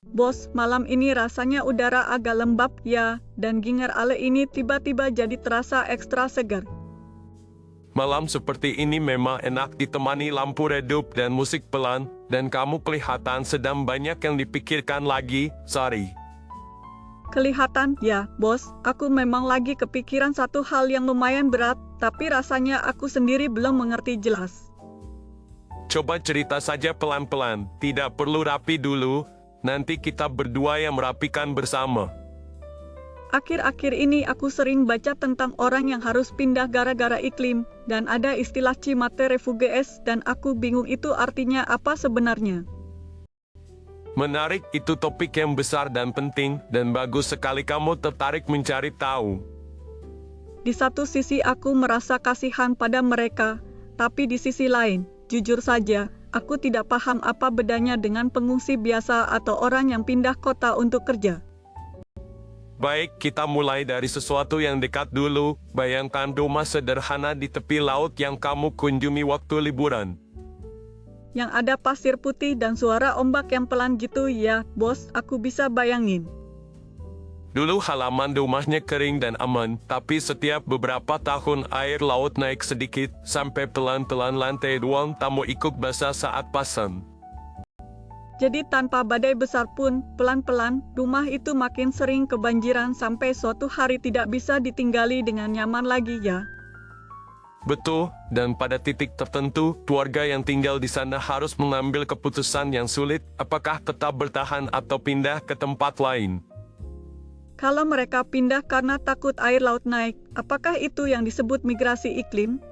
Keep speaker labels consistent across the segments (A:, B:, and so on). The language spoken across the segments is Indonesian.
A: Bos, malam ini rasanya udara agak lembab ya, dan ginger ale ini tiba-tiba jadi terasa ekstra segar.
B: Malam seperti ini memang enak ditemani lampu redup dan musik pelan, dan kamu kelihatan sedang banyak yang dipikirkan lagi, Sari.
A: Kelihatan, ya, bos, aku memang lagi kepikiran satu hal yang lumayan berat, tapi rasanya aku sendiri belum mengerti jelas.
B: Coba cerita saja pelan-pelan, tidak perlu rapi dulu, nanti kita berdua yang merapikan bersama.
A: Akhir-akhir ini aku sering baca tentang orang yang harus pindah gara-gara iklim, dan ada istilah cimate refugees dan aku bingung itu artinya apa sebenarnya.
B: Menarik, itu topik yang besar dan penting, dan bagus sekali kamu tertarik mencari tahu.
A: Di satu sisi aku merasa kasihan pada mereka, tapi di sisi lain, jujur saja, aku tidak paham apa bedanya dengan pengungsi biasa atau orang yang pindah kota untuk kerja.
B: Baik, kita mulai dari sesuatu yang dekat dulu. Bayangkan rumah sederhana di tepi laut yang kamu kunjungi waktu liburan.
A: Yang ada pasir putih dan suara ombak yang pelan gitu ya, bos, aku bisa bayangin.
B: Dulu halaman rumahnya kering dan aman, tapi setiap beberapa tahun air laut naik sedikit, sampai pelan-pelan lantai ruang tamu ikut basah saat pasang.
A: Jadi tanpa badai besar pun, pelan-pelan, rumah itu makin sering kebanjiran sampai suatu hari tidak bisa ditinggali dengan nyaman lagi ya.
B: Betul, dan pada titik tertentu, keluarga yang tinggal di sana harus mengambil keputusan yang sulit, apakah tetap bertahan atau pindah ke tempat lain.
A: Kalau mereka pindah karena takut air laut naik, apakah itu yang disebut migrasi iklim?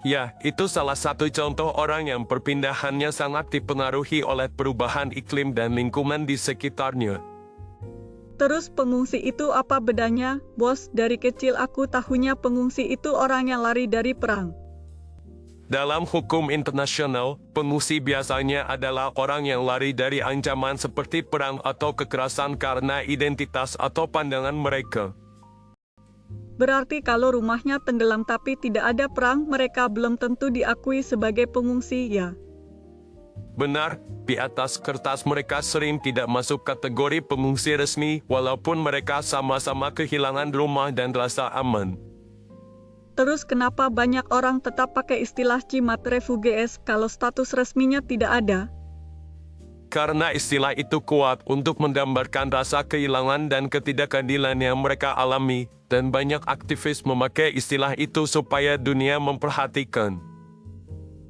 B: Ya, itu salah satu contoh orang yang perpindahannya sangat dipengaruhi oleh perubahan iklim dan lingkungan di sekitarnya.
A: Terus pengungsi itu apa bedanya, bos? Dari kecil aku tahunya pengungsi itu orang yang lari dari perang.
B: Dalam hukum internasional, pengungsi biasanya adalah orang yang lari dari ancaman seperti perang atau kekerasan karena identitas atau pandangan mereka.
A: Berarti kalau rumahnya tenggelam tapi tidak ada perang, mereka belum tentu diakui sebagai pengungsi ya.
B: Benar, di atas kertas mereka sering tidak masuk kategori pengungsi resmi, walaupun mereka sama-sama kehilangan rumah dan rasa aman.
A: Terus kenapa banyak orang tetap pakai istilah cimate refugees kalau status resminya tidak ada?
B: Karena istilah itu kuat untuk menggambarkan rasa kehilangan dan ketidakadilan yang mereka alami, dan banyak aktivis memakai istilah itu supaya dunia memperhatikan.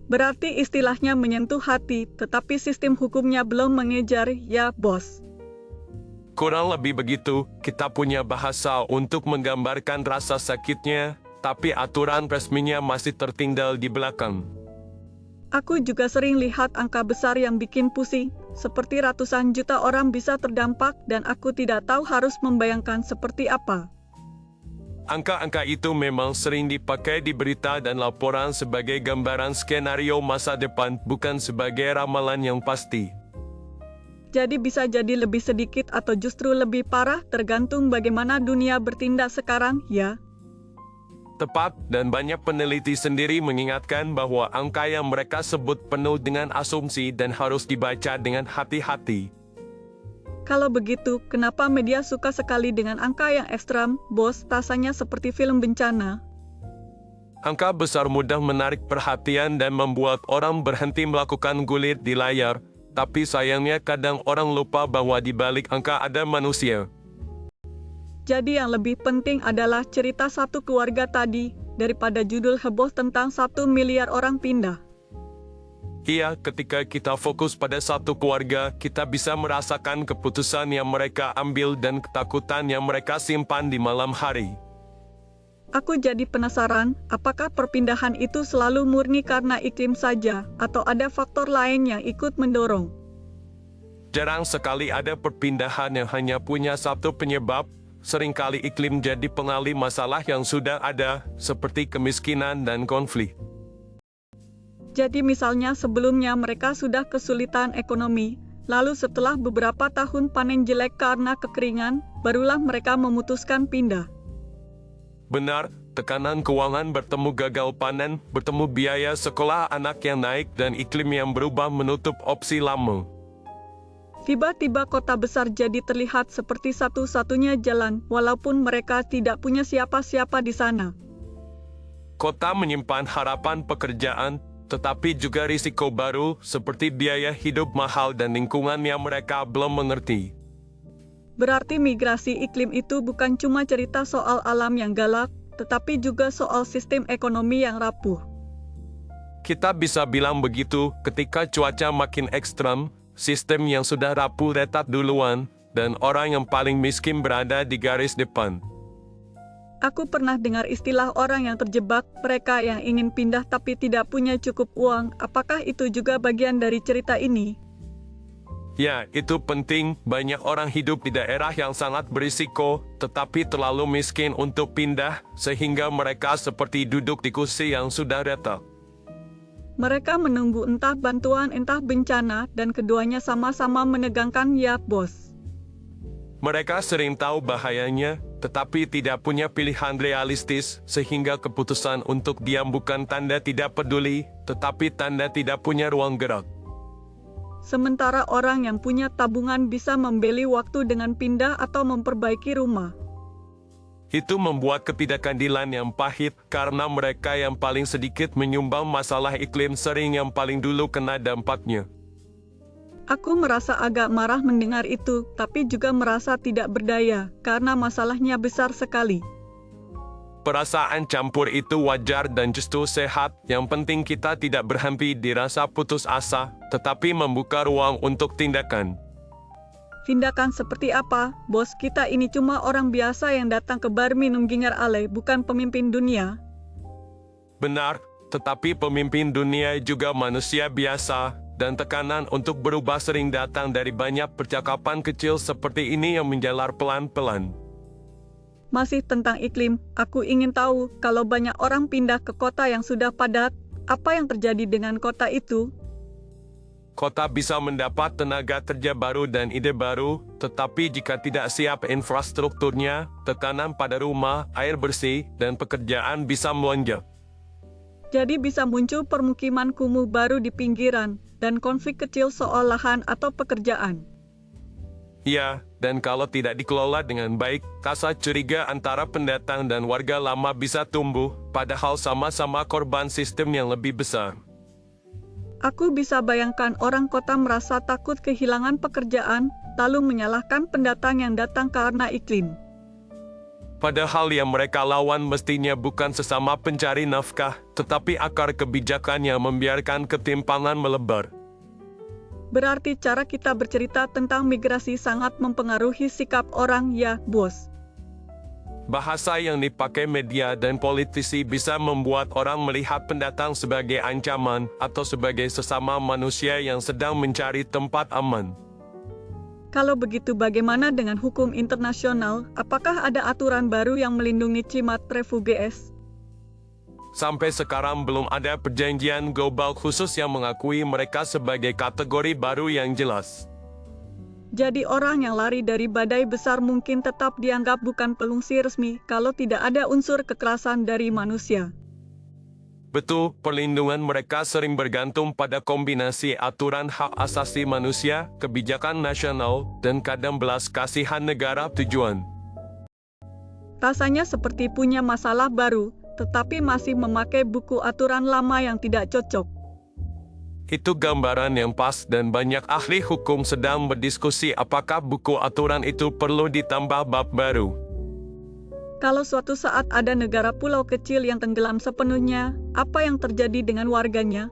A: Berarti istilahnya menyentuh hati, tetapi sistem hukumnya belum mengejar, ya bos.
B: Kurang lebih begitu, kita punya bahasa untuk menggambarkan rasa sakitnya, tapi aturan resminya masih tertinggal di belakang.
A: Aku juga sering lihat angka besar yang bikin pusing, seperti ratusan juta orang bisa terdampak dan aku tidak tahu harus membayangkan seperti apa.
B: Angka-angka itu memang sering dipakai di berita dan laporan sebagai gambaran skenario masa depan, bukan sebagai ramalan yang pasti.
A: Jadi bisa jadi lebih sedikit atau justru lebih parah tergantung bagaimana dunia bertindak sekarang, ya.
B: Tepat, dan banyak peneliti sendiri mengingatkan bahwa angka yang mereka sebut penuh dengan asumsi dan harus dibaca dengan hati-hati.
A: Kalau begitu, kenapa media suka sekali dengan angka yang ekstrem, bos? Rasanya seperti film bencana.
B: Angka besar mudah menarik perhatian dan membuat orang berhenti melakukan gulir di layar, tapi sayangnya kadang orang lupa bahwa di balik angka ada manusia.
A: Jadi yang lebih penting adalah cerita satu keluarga tadi, daripada judul heboh tentang 1 miliar orang pindah.
B: Iya, ketika kita fokus pada satu keluarga, kita bisa merasakan keputusan yang mereka ambil dan ketakutan yang mereka simpan di malam hari.
A: Aku jadi penasaran, apakah perpindahan itu selalu murni karena iklim saja, atau ada faktor lain yang ikut mendorong?
B: Jarang sekali ada perpindahan yang hanya punya satu penyebab. Seringkali iklim jadi pengalih masalah yang sudah ada, seperti kemiskinan dan konflik.
A: Jadi misalnya sebelumnya mereka sudah kesulitan ekonomi, lalu setelah beberapa tahun panen jelek karena kekeringan, barulah mereka memutuskan pindah.
B: Benar, tekanan keuangan bertemu gagal panen, bertemu biaya sekolah anak yang naik dan iklim yang berubah menutup opsi lama.
A: Tiba-tiba kota besar jadi terlihat seperti satu-satunya jalan, walaupun mereka tidak punya siapa-siapa di sana.
B: Kota menyimpan harapan pekerjaan, tetapi juga risiko baru seperti biaya hidup mahal dan lingkungan yang mereka belum mengerti.
A: Berarti migrasi iklim itu bukan cuma cerita soal alam yang galak, tetapi juga soal sistem ekonomi yang rapuh.
B: Kita bisa bilang begitu ketika cuaca makin ekstrem, sistem yang sudah rapuh retak duluan, dan orang yang paling miskin berada di garis depan.
A: Aku pernah dengar istilah orang yang terjebak, mereka yang ingin pindah tapi tidak punya cukup uang. Apakah itu juga bagian dari cerita ini?
B: Ya, itu penting. Banyak orang hidup di daerah yang sangat berisiko, tetapi terlalu miskin untuk pindah, sehingga mereka seperti duduk di kursi yang sudah retak.
A: Mereka menunggu entah bantuan entah bencana, dan keduanya sama-sama menegangkan, ya bos.
B: Mereka sering tahu bahayanya, tetapi tidak punya pilihan realistis, sehingga keputusan untuk diam bukan tanda tidak peduli, tetapi tanda tidak punya ruang gerak.
A: Sementara orang yang punya tabungan bisa membeli waktu dengan pindah atau memperbaiki rumah.
B: Itu membuat ketidakadilan yang pahit, karena mereka yang paling sedikit menyumbang masalah iklim sering yang paling dulu kena dampaknya.
A: Aku merasa agak marah mendengar itu, tapi juga merasa tidak berdaya, karena masalahnya besar sekali.
B: Perasaan campur itu wajar dan justru sehat. Yang penting kita tidak berhenti di rasa putus asa, tetapi membuka ruang untuk tindakan.
A: Tindakan seperti apa? Bos, kita ini cuma orang biasa yang datang ke bar minum ginger ale, bukan pemimpin dunia.
B: Benar, tetapi pemimpin dunia juga manusia biasa, dan tekanan untuk berubah sering datang dari banyak percakapan kecil seperti ini yang menjalar pelan-pelan.
A: Masih tentang iklim, aku ingin tahu, kalau banyak orang pindah ke kota yang sudah padat, apa yang terjadi dengan kota itu?
B: Kota bisa mendapat tenaga kerja baru dan ide baru, tetapi jika tidak siap infrastrukturnya, tekanan pada rumah, air bersih, dan pekerjaan bisa melonjak.
A: Jadi bisa muncul permukiman kumuh baru di pinggiran, dan konflik kecil soal lahan atau pekerjaan.
B: Ya, dan kalau tidak dikelola dengan baik, rasa curiga antara pendatang dan warga lama bisa tumbuh, padahal sama-sama korban sistem yang lebih besar.
A: Aku bisa bayangkan orang kota merasa takut kehilangan pekerjaan, lalu menyalahkan pendatang yang datang karena iklim.
B: Padahal yang mereka lawan mestinya bukan sesama pencari nafkah, tetapi akar kebijakan yang membiarkan ketimpangan melebar.
A: Berarti cara kita bercerita tentang migrasi sangat mempengaruhi sikap orang, ya, bos.
B: Bahasa yang dipakai media dan politisi bisa membuat orang melihat pendatang sebagai ancaman atau sebagai sesama manusia yang sedang mencari tempat aman.
A: Kalau begitu bagaimana dengan hukum internasional? Apakah ada aturan baru yang melindungi cimat refugees?
B: Sampai sekarang belum ada perjanjian global khusus yang mengakui mereka sebagai kategori baru yang jelas.
A: Jadi orang yang lari dari badai besar mungkin tetap dianggap bukan pengungsi resmi kalau tidak ada unsur kekerasan dari manusia.
B: Betul, perlindungan mereka sering bergantung pada kombinasi aturan hak asasi manusia, kebijakan nasional, dan kadang belas kasihan negara tujuan.
A: Rasanya seperti punya masalah baru, tetapi masih memakai buku aturan lama yang tidak cocok.
B: Itu gambaran yang pas dan banyak ahli hukum sedang berdiskusi apakah buku aturan itu perlu ditambah bab baru.
A: Kalau suatu saat ada negara pulau kecil yang tenggelam sepenuhnya, apa yang terjadi dengan warganya?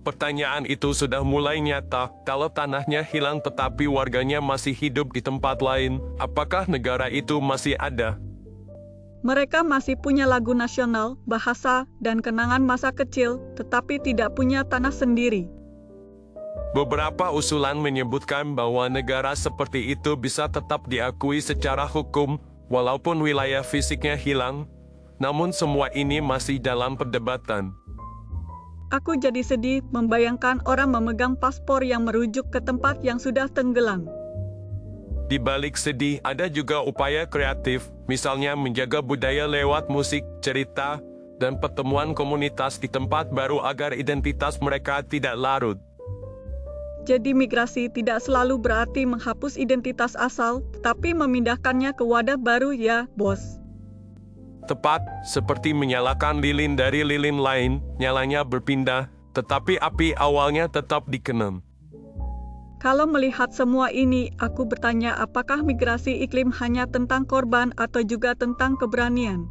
B: Pertanyaan itu sudah mulai nyata. Kalau tanahnya hilang tetapi warganya masih hidup di tempat lain, apakah negara itu masih ada?
A: Mereka masih punya lagu nasional, bahasa, dan kenangan masa kecil, tetapi tidak punya tanah sendiri.
B: Beberapa usulan menyebutkan bahwa negara seperti itu bisa tetap diakui secara hukum, walaupun wilayah fisiknya hilang, namun semua ini masih dalam perdebatan.
A: Aku jadi sedih membayangkan orang memegang paspor yang merujuk ke tempat yang sudah tenggelam.
B: Di balik sedih, ada juga upaya kreatif, misalnya menjaga budaya lewat musik, cerita, dan pertemuan komunitas di tempat baru agar identitas mereka tidak larut.
A: Jadi migrasi tidak selalu berarti menghapus identitas asal, tetapi memindahkannya ke wadah baru ya, Bos.
B: Tepat, seperti menyalakan lilin dari lilin lain, nyalanya berpindah, tetapi api awalnya tetap dikenam.
A: Kalau melihat semua ini, aku bertanya apakah migrasi iklim hanya tentang korban atau juga tentang keberanian?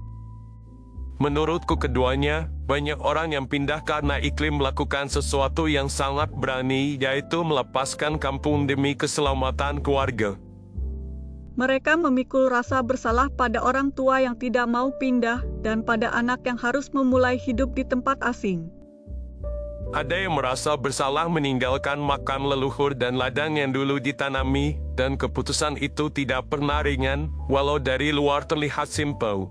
B: Menurutku keduanya, banyak orang yang pindah karena iklim melakukan sesuatu yang sangat berani, yaitu melepaskan kampung demi keselamatan keluarga.
A: Mereka memikul rasa bersalah pada orang tua yang tidak mau pindah dan pada anak yang harus memulai hidup di tempat asing.
B: Ada yang merasa bersalah meninggalkan makam leluhur dan ladang yang dulu ditanami, dan keputusan itu tidak pernah ringan, walau dari luar terlihat simpel.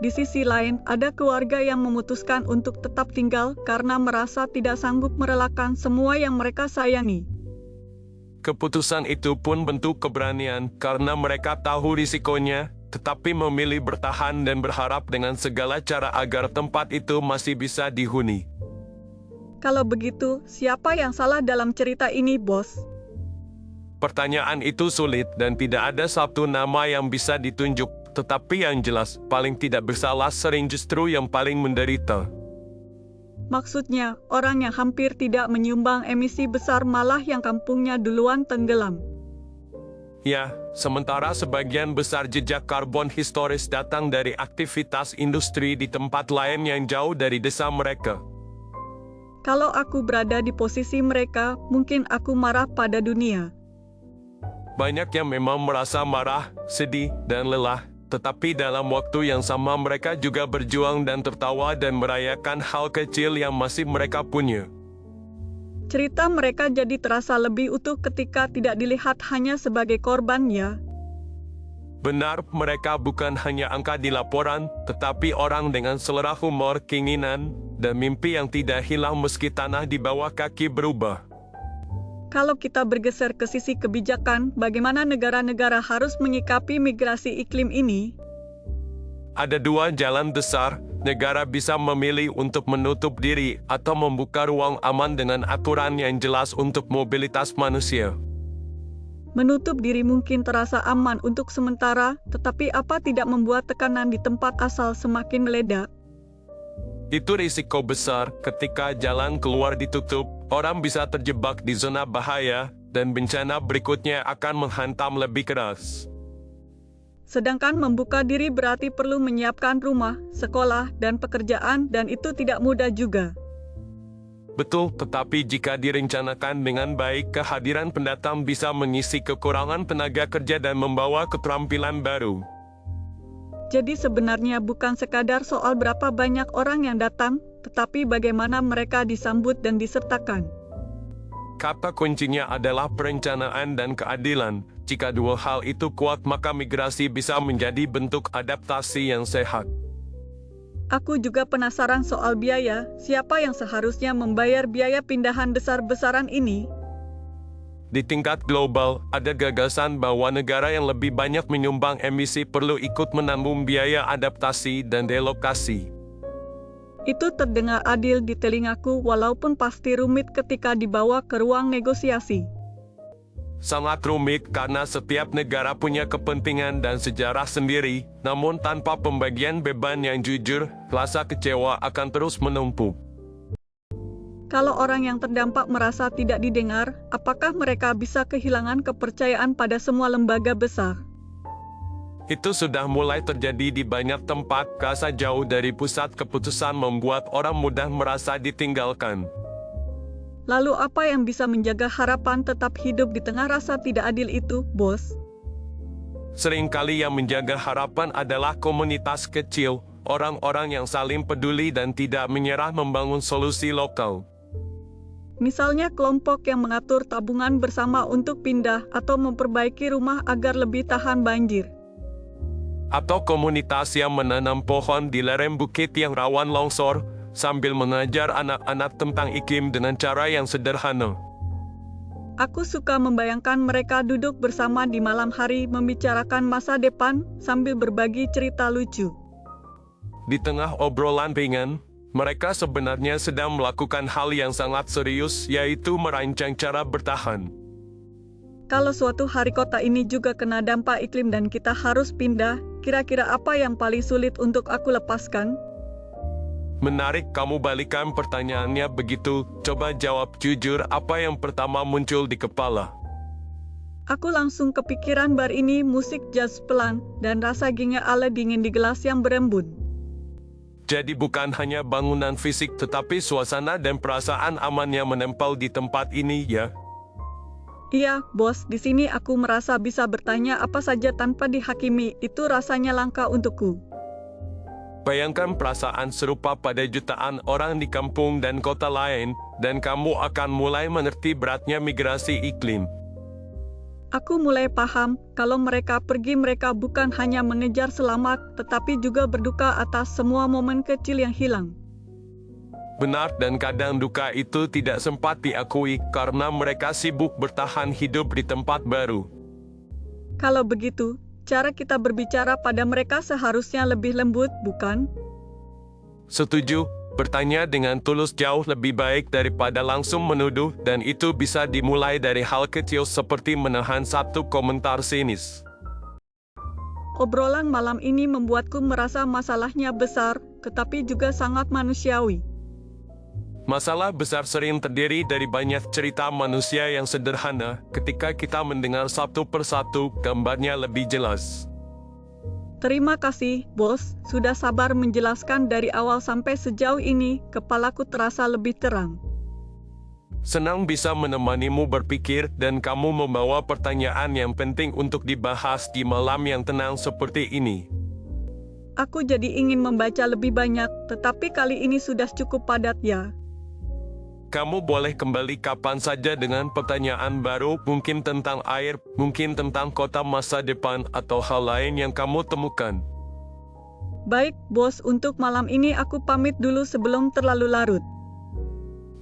A: Di sisi lain, ada keluarga yang memutuskan untuk tetap tinggal karena merasa tidak sanggup merelakan semua yang mereka sayangi.
B: Keputusan itu pun bentuk keberanian karena mereka tahu risikonya, tetapi memilih bertahan dan berharap dengan segala cara agar tempat itu masih bisa dihuni.
A: Kalau begitu, siapa yang salah dalam cerita ini, Bos?
B: Pertanyaan itu sulit dan tidak ada satu nama yang bisa ditunjuk, tetapi yang jelas, paling tidak bersalah sering justru yang paling menderita.
A: Maksudnya, orang yang hampir tidak menyumbang emisi besar malah yang kampungnya duluan tenggelam.
B: Ya, sementara sebagian besar jejak karbon historis datang dari aktivitas industri di tempat lain yang jauh dari desa mereka.
A: Kalau aku berada di posisi mereka, mungkin aku marah pada dunia.
B: Banyak yang memang merasa marah, sedih, dan lelah, tetapi dalam waktu yang sama mereka juga berjuang dan tertawa dan merayakan hal kecil yang masih mereka punya.
A: Cerita mereka jadi terasa lebih utuh ketika tidak dilihat hanya sebagai korban ya.
B: Benar, mereka bukan hanya angka di laporan, tetapi orang dengan selera humor, keinginan, dan mimpi yang tidak hilang meski tanah di bawah kaki berubah.
A: Kalau kita bergeser ke sisi kebijakan, bagaimana negara-negara harus menyikapi migrasi iklim ini?
B: Ada dua jalan besar, negara bisa memilih untuk menutup diri atau membuka ruang aman dengan aturan yang jelas untuk mobilitas manusia.
A: Menutup diri mungkin terasa aman untuk sementara, tetapi apa tidak membuat tekanan di tempat asal semakin meledak?
B: Itu risiko besar ketika jalan keluar ditutup, orang bisa terjebak di zona bahaya, dan bencana berikutnya akan menghantam lebih keras.
A: Sedangkan membuka diri berarti perlu menyiapkan rumah, sekolah, dan pekerjaan, dan itu tidak mudah juga.
B: Betul, tetapi jika direncanakan dengan baik, kehadiran pendatang bisa mengisi kekurangan tenaga kerja dan membawa keterampilan baru.
A: Jadi sebenarnya bukan sekadar soal berapa banyak orang yang datang, tetapi bagaimana mereka disambut dan disertakan.
B: Kata kuncinya adalah perencanaan dan keadilan. Jika dua hal itu kuat, maka migrasi bisa menjadi bentuk adaptasi yang sehat.
A: Aku juga penasaran soal biaya, siapa yang seharusnya membayar biaya pindahan besar-besaran ini?
B: Di tingkat global, ada gagasan bahwa negara yang lebih banyak menyumbang emisi perlu ikut menanggung biaya adaptasi dan relokasi.
A: Itu terdengar adil di telingaku walaupun pasti rumit ketika dibawa ke ruang negosiasi.
B: Sangat rumit karena setiap negara punya kepentingan dan sejarah sendiri, namun tanpa pembagian beban yang jujur, rasa kecewa akan terus menumpuk.
A: Kalau orang yang terdampak merasa tidak didengar, apakah mereka bisa kehilangan kepercayaan pada semua lembaga besar?
B: Itu sudah mulai terjadi di banyak tempat. Rasa jauh dari pusat keputusan membuat orang mudah merasa ditinggalkan.
A: Lalu apa yang bisa menjaga harapan tetap hidup di tengah rasa tidak adil itu, Bos?
B: Seringkali yang menjaga harapan adalah komunitas kecil, orang-orang yang saling peduli dan tidak menyerah membangun solusi lokal.
A: Misalnya kelompok yang mengatur tabungan bersama untuk pindah atau memperbaiki rumah agar lebih tahan banjir.
B: Atau komunitas yang menanam pohon di lereng bukit yang rawan longsor, sambil mengajar anak-anak tentang iklim dengan cara yang sederhana.
A: Aku suka membayangkan mereka duduk bersama di malam hari membicarakan masa depan sambil berbagi cerita lucu.
B: Di tengah obrolan ringan, Mereka sebenarnya sedang melakukan hal yang sangat serius, yaitu merancang cara bertahan.
A: Kalau suatu hari kota ini juga kena dampak iklim dan kita harus pindah, kira-kira apa yang paling sulit untuk aku lepaskan?
B: Menarik kamu balikan pertanyaannya begitu. Coba jawab jujur, apa yang pertama muncul di kepala?
A: Aku langsung kepikiran bar ini, musik jazz pelan, dan rasa ginga ale dingin di gelas yang berembun.
B: Jadi bukan hanya bangunan fisik, tetapi suasana dan perasaan aman yang menempel di tempat ini, ya?
A: Iya, bos, di sini aku merasa bisa bertanya apa saja tanpa dihakimi. Itu rasanya langka untukku.
B: Bayangkan perasaan serupa pada jutaan orang di kampung dan kota lain, dan kamu akan mulai mengerti beratnya migrasi iklim.
A: Aku mulai paham, kalau mereka pergi mereka bukan hanya mengejar selamat, tetapi juga berduka atas semua momen kecil yang hilang.
B: Benar, dan kadang duka itu tidak sempat diakui karena mereka sibuk bertahan hidup di tempat baru.
A: Kalau begitu, cara kita berbicara pada mereka seharusnya lebih lembut, bukan?
B: Setuju, bertanya dengan tulus jauh lebih baik daripada langsung menuduh, dan itu bisa dimulai dari hal kecil seperti menahan satu komentar sinis.
A: Obrolan malam ini membuatku merasa masalahnya besar, tetapi juga sangat manusiawi.
B: Masalah besar sering terdiri dari banyak cerita manusia yang sederhana. Ketika kita mendengar satu persatu, gambarnya lebih jelas.
A: Terima kasih, bos, sudah sabar menjelaskan dari awal sampai sejauh ini, kepalaku terasa lebih terang.
B: Senang bisa menemanimu berpikir, dan kamu membawa pertanyaan yang penting untuk dibahas di malam yang tenang seperti ini.
A: Aku jadi ingin membaca lebih banyak, tetapi kali ini sudah cukup padat ya.
B: Kamu boleh kembali kapan saja dengan pertanyaan baru, mungkin tentang air, mungkin tentang kota masa depan, atau hal lain yang kamu temukan.
A: Baik, bos, untuk malam ini aku pamit dulu sebelum terlalu larut.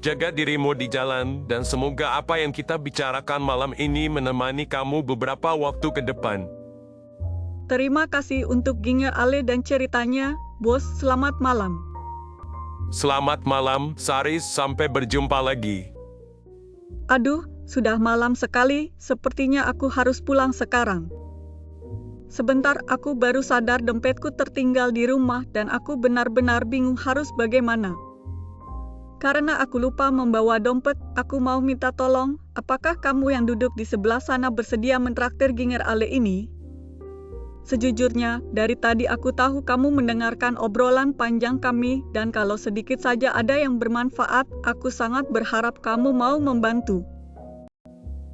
B: Jaga dirimu di jalan, dan semoga apa yang kita bicarakan malam ini menemani kamu beberapa waktu ke depan.
A: Terima kasih untuk ginga ale dan ceritanya, bos, selamat malam.
B: Selamat malam, Saris, sampai berjumpa lagi.
A: Aduh, sudah malam sekali, sepertinya aku harus pulang sekarang. Sebentar, aku baru sadar dompetku tertinggal di rumah dan aku benar-benar bingung harus bagaimana. Karena aku lupa membawa dompet, aku mau minta tolong, apakah kamu yang duduk di sebelah sana bersedia mentraktir ginger ale ini? Sejujurnya, dari tadi aku tahu kamu mendengarkan obrolan panjang kami, dan kalau sedikit saja ada yang bermanfaat, aku sangat berharap kamu mau membantu.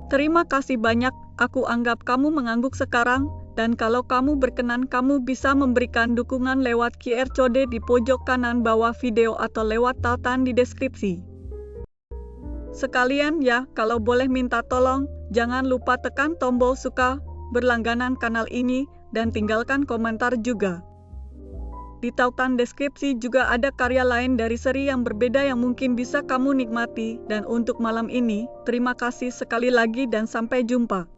A: Terima kasih banyak, aku anggap kamu mengangguk sekarang, dan kalau kamu berkenan kamu bisa memberikan dukungan lewat QR code di pojok kanan bawah video atau lewat tautan di deskripsi. Sekalian ya, kalau boleh minta tolong, jangan lupa tekan tombol suka, berlangganan kanal ini, dan tinggalkan komentar juga. Di tautan deskripsi juga ada karya lain dari seri yang berbeda yang mungkin bisa kamu nikmati, dan untuk malam ini, terima kasih sekali lagi dan sampai jumpa.